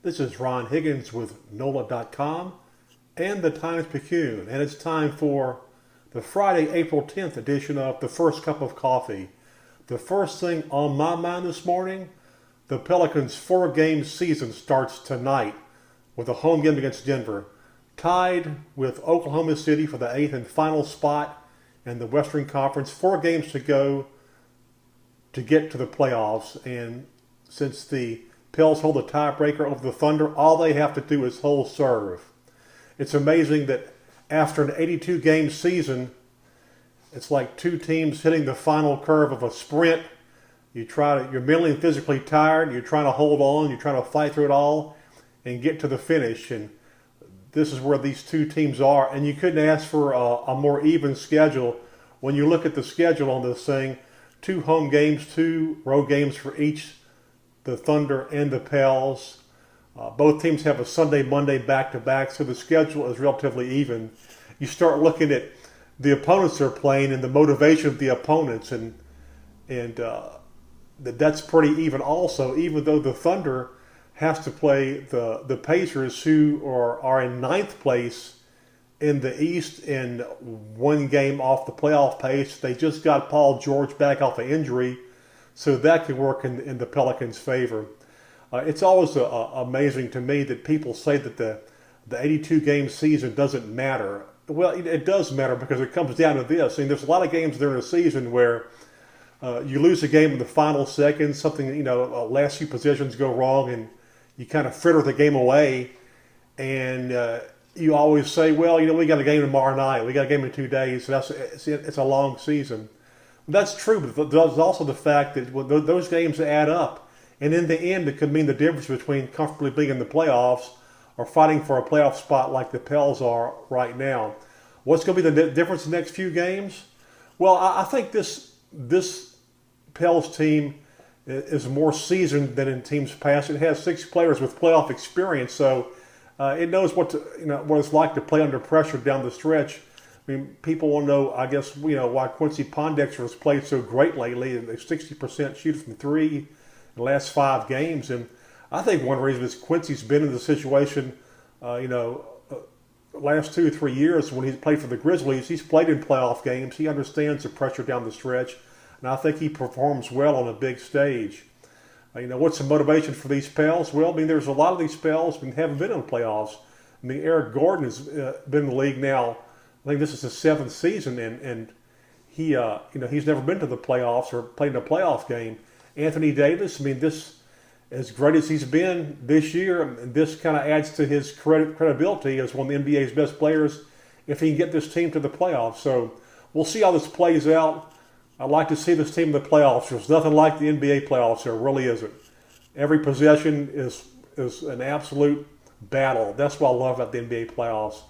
This is Ron Higgins with NOLA.com and the Times-Picayune, and it's time for the Friday, April 10th edition of The First Cup of Coffee. The first thing on my mind this morning, the Pelicans' 4-game season starts tonight with a home game against Denver, tied with Oklahoma City for the 8th and final spot in the Western Conference. 4 games to go to get to the playoffs, and since the Pels hold the tiebreaker over the Thunder, all they have to do is hold serve. It's amazing that after an 82-game season, it's like 2 teams hitting the final curve of a sprint. You're mentally and physically tired, you're trying to hold on, you're trying to fight through it all and get to the finish. And this is where these 2 teams are, and you couldn't ask for a more even schedule. When you look at the schedule on this thing, 2 home games, 2 road games for each, the Thunder and the Pels. Both teams have a Sunday, Monday back-to-back, so the schedule is relatively even. You start looking at the opponents they're playing and the motivation of the opponents, and that's pretty even also, even though the Thunder has to play the Pacers, who are in 9th place in the East and 1 game off the playoff pace. They just got Paul George back off an injury, so that could work in the Pelicans' favor. It's always amazing to me that people say that the 82-game season doesn't matter. Well, it does matter because it comes down to this. I mean, there's a lot of games during the season where you lose a game in the final seconds, something, last few possessions go wrong, and you kind of fritter the game away. And you always say, well, we got a game tomorrow night, we got a game in 2 days, so it's a long season. That's true, but there's also the fact that those games add up. And in the end, it could mean the difference between comfortably being in the playoffs or fighting for a playoff spot like the Pels are right now. What's going to be the difference in the next few games? Well, I think this Pels team is more seasoned than in teams past. It has 6 players with playoff experience, so it knows what it's like to play under pressure down the stretch. I mean, people want to know, I guess, why Quincy Pondexter has played so great lately. And 60% shooter from 3 in the last 5 games. And I think one reason is Quincy's been in the situation, last 2 or 3 years when he's played for the Grizzlies. He's played in playoff games. He understands the pressure down the stretch. And I think he performs well on a big stage. What's the motivation for these Pels? Well, there's a lot of these Pels who haven't been in the playoffs. Eric Gordon has been in the league now. I think this is his 7th season, and he, he's never been to the playoffs or played in a playoff game. Anthony Davis, this, as great as he's been this year, and this kind of adds to his credibility as one of the NBA's best players if he can get this team to the playoffs. So we'll see how this plays out. I'd like to see this team in the playoffs. There's nothing like the NBA playoffs. There really isn't. Every possession is an absolute battle. That's what I love about the NBA playoffs.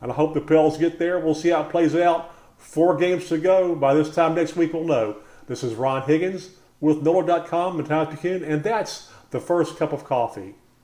And I hope the Pels get there. We'll see how it plays out. 4 games to go. By this time next week, we'll know. This is Ron Higgins with NOLA.com and Times-Picayune, and that's The First Cup of Coffee.